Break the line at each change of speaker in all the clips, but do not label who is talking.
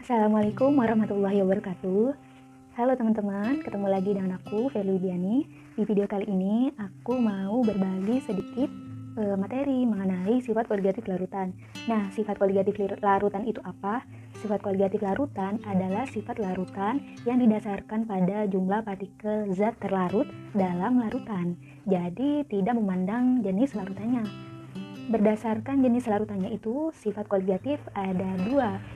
Assalamualaikum warahmatullahi wabarakatuh. Halo teman-teman, ketemu lagi dengan aku, Feli Widiani. Di video kali ini, aku mau berbagi sedikit materi mengenai sifat koligatif larutan. Nah, sifat koligatif larutan itu apa? Sifat koligatif larutan adalah sifat larutan yang didasarkan pada jumlah partikel zat terlarut dalam larutan. Jadi, tidak memandang jenis larutannya. Berdasarkan jenis larutannya itu, sifat koligatif ada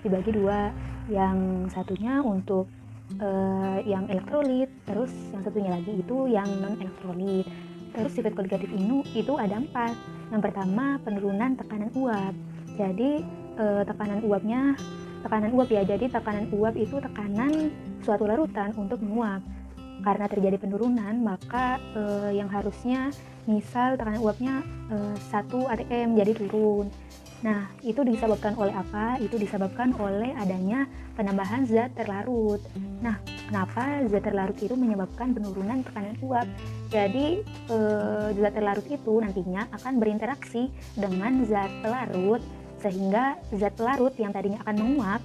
dibagi dua. Yang satunya untuk yang elektrolit, terus yang satunya lagi itu yang non elektrolit. Terus sifat koligatif itu ada 4. Yang pertama, penurunan tekanan uap. Jadi tekanan uap ya. Jadi tekanan uap itu tekanan suatu larutan untuk menguap. Karena terjadi penurunan, maka yang harusnya misal tekanan uapnya 1 atm jadi turun. Nah, itu disebabkan oleh apa? Itu disebabkan oleh adanya penambahan zat terlarut. Nah, kenapa zat terlarut itu menyebabkan penurunan tekanan uap? Jadi, zat terlarut itu nantinya akan berinteraksi dengan zat pelarut, sehingga zat pelarut yang tadinya akan menguap,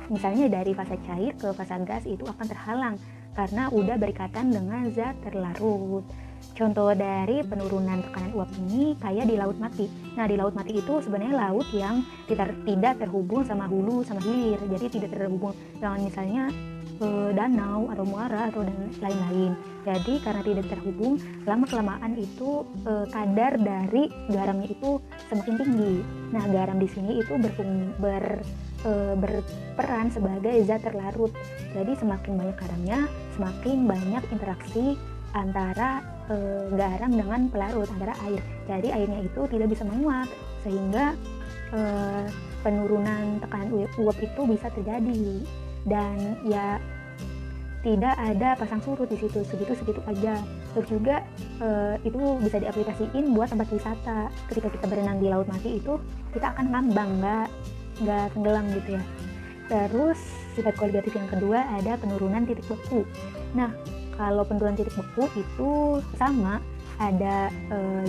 misalnya dari fase cair ke fase gas, itu akan terhalang karena udah berikatan dengan zat terlarut. Contoh dari penurunan tekanan uap ini kayak di laut mati. Nah, di laut mati itu sebenarnya laut yang tidak terhubung sama hulu sama hilir. Jadi tidak terhubung dengan misalnya danau atau muara atau dan lain-lain. Jadi karena tidak terhubung, lama-kelamaan itu kadar dari garamnya itu semakin tinggi. Nah, garam di sini itu berperan sebagai zat terlarut. Jadi semakin banyak garamnya, semakin banyak interaksi antara garam dengan pelarut, antara air. Jadi airnya itu tidak bisa menguap, sehingga penurunan tekanan uap itu bisa terjadi. Dan ya tidak ada pasang surut di situ, segitu aja. Terus juga itu bisa diaplikasiin buat tempat wisata. Ketika kita berenang di laut mati itu kita akan ngambang, nggak tenggelam gitu ya. Terus sifat koligatif yang kedua ada penurunan titik beku. Nah, kalau penurunan titik beku itu sama, ada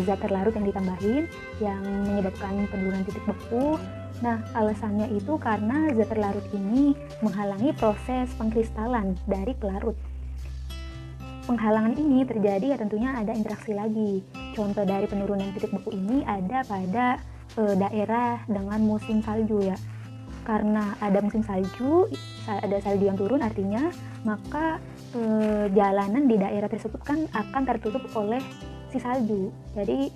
zat terlarut yang ditambahin yang menyebabkan penurunan titik beku. Nah, alasannya itu karena zat terlarut ini menghalangi proses pengkristalan dari pelarut. Penghalangan ini terjadi ya tentunya ada interaksi lagi. Contoh dari penurunan titik beku ini ada pada daerah dengan musim salju ya. Karena ada musim salju, ada salju yang turun, artinya maka jalanan di daerah tersebut kan akan tertutup oleh si salju. Jadi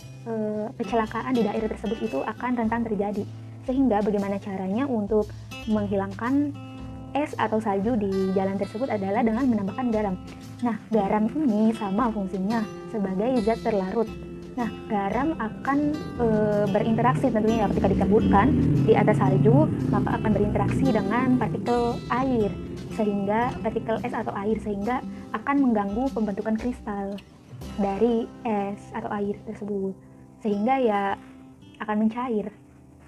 kecelakaan di daerah tersebut itu akan rentan terjadi. Sehingga bagaimana caranya untuk menghilangkan es atau salju di jalan tersebut adalah dengan menambahkan garam. Nah, garam ini sama fungsinya sebagai zat terlarut. Nah, garam akan berinteraksi tentunya ya, ketika dicampurkan di atas salju, maka akan berinteraksi dengan partikel air, sehingga partikel es atau air, sehingga akan mengganggu pembentukan kristal dari es atau air tersebut, sehingga ya akan mencair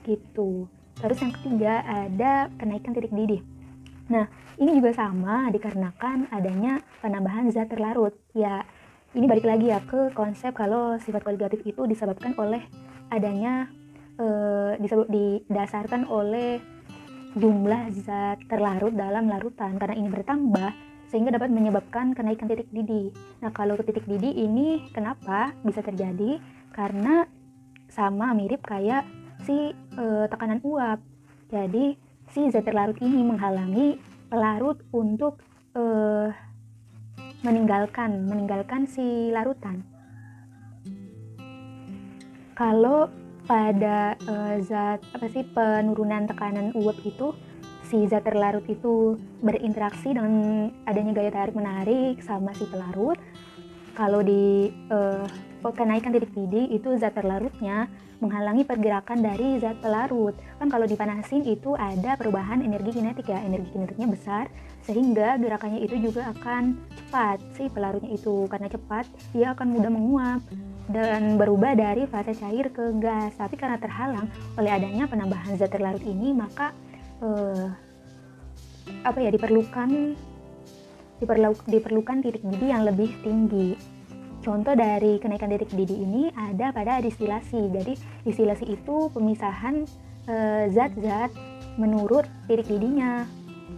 gitu. Terus yang ketiga ada kenaikan titik didih. Nah, ini juga sama dikarenakan adanya penambahan zat terlarut. Ya, ini balik lagi ya ke konsep kalau sifat koligatif itu disebabkan oleh adanya didasarkan oleh jumlah zat terlarut dalam larutan. Karena ini bertambah sehingga dapat menyebabkan kenaikan titik didih. Nah, kalau titik didih ini kenapa bisa terjadi? Karena sama mirip kayak si tekanan uap. Jadi si zat terlarut ini menghalangi pelarut untuk meninggalkan si larutan. Kalau pada penurunan tekanan uap itu, si zat terlarut itu berinteraksi dengan adanya gaya tarik menarik sama si pelarut. Kalau di kenaikan titik didih itu zat terlarutnya menghalangi pergerakan dari zat pelarut. Kan kalau dipanasin itu ada perubahan energi kinetik ya, energi kinetiknya besar, sehingga gerakannya itu juga akan cepat. Si pelarutnya itu karena cepat, dia akan mudah menguap dan berubah dari fase cair ke gas. Tapi karena terhalang oleh adanya penambahan zat terlarut ini, maka diperlukan titik didih yang lebih tinggi. Contoh dari kenaikan titik didih ini ada pada distilasi. Jadi distilasi itu pemisahan zat-zat menurut titik didihnya.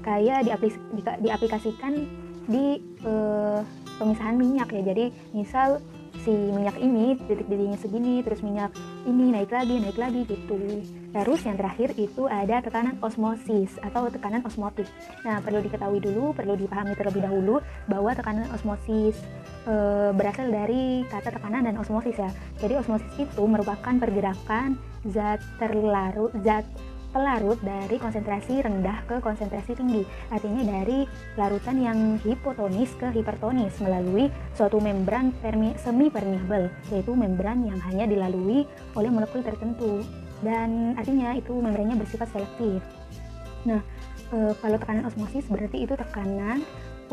kayak diaplikasikan di pemisahan minyak ya. Jadi misal si minyak ini titik didihnya segini, terus minyak ini naik lagi gitu. Terus yang terakhir itu ada tekanan osmosis atau tekanan osmotik. Nah, perlu diketahui dulu, perlu dipahami terlebih dahulu bahwa tekanan osmosis berasal dari kata tekanan dan osmosis ya. Jadi osmosis itu merupakan pergerakan zat pelarut dari konsentrasi rendah ke konsentrasi tinggi. Artinya dari larutan yang hipotonis ke hipertonis melalui suatu membran semi permeable, yaitu membran yang hanya dilalui oleh molekul tertentu. Dan artinya itu membrannya bersifat selektif. Nah, kalau tekanan osmosis berarti itu tekanan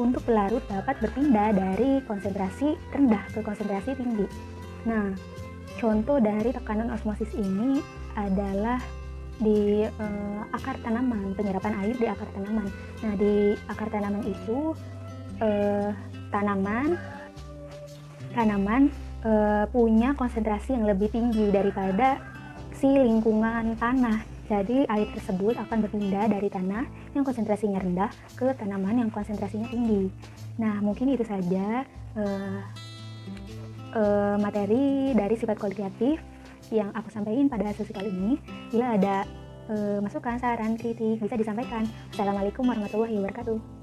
untuk pelarut dapat berpindah dari konsentrasi rendah ke konsentrasi tinggi. Nah, contoh dari tekanan osmosis ini adalah di akar tanaman, penyerapan air di akar tanaman. Nah, di akar tanaman itu tanaman punya konsentrasi yang lebih tinggi daripada si lingkungan tanah. Jadi air tersebut akan berpindah dari tanah yang konsentrasinya rendah ke tanaman yang konsentrasinya tinggi. Nah, mungkin itu saja materi dari sifat kualitatif yang aku sampaikan pada sesi kali ini. Bila ada masukan, saran, kritik bisa disampaikan. Assalamualaikum warahmatullahi wabarakatuh.